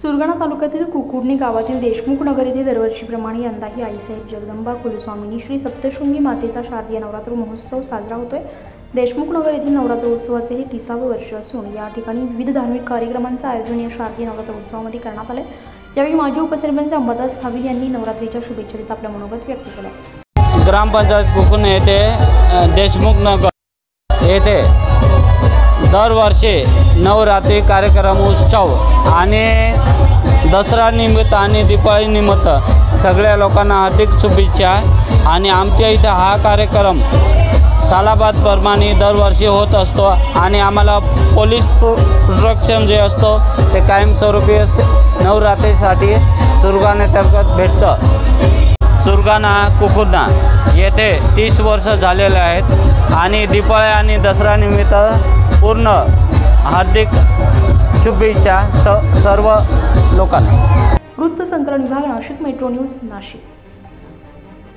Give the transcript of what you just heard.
सुरगाणा तालुक्यातील कुकुडणी गावातील देशमुख नगर येथे दरवर्षीप्रमाणे यंदाही आईसाहेब जगदंबा कुलस्वामिनी श्री सप्तशृंगी मातेचा शारदीय नवरात्र महोत्सव साजरा होतोय। देशमुख नगर येथील नवरात्र उत्सवाचे हे 30वे वर्ष असून या ठिकाणी विविध धार्मिक कार्यक्रमांचे आयोजन या शारदीय नवरात्र उत्सवामध्ये करण्यात आले। यावेळी माजी उपसरपंच अंबादास थाविल यांनी नवरात्रीच्या शुभेच्छा देत आपले मनोगत व्यक्त केले। ग्रामपंचायत कुकुडणी येथे देशमुख नगर येथे दरवर्षी नवरात्री कार्यक्रम उत्सव आणि दसरा निमित्त आणि दिवाळी निमित्त सगळ्या लोकांना हार्दिक शुभेच्छा। आणि आमच्या इथे हा कार्यक्रम सालाबादप्रमाणे दरवर्षी होत असतो आणि आम्हाला पोलीस प्रोटेक्शन जे असतो ते कायमस्वरूपी असते। नवरात्रीसाठी सुरगाण्यातर्गत भेटतं। सुरगाणा कुकुडणा येथे 30 वर्ष झालेले आहेत आणि दिवाळी आणि दसरा निमित्त पूर्ण हार्दिक शुभेच्छा सर्व लोकांना। वृत्त संकलन विभाग, नाशिक मेट्रो न्यूज, नाशिक।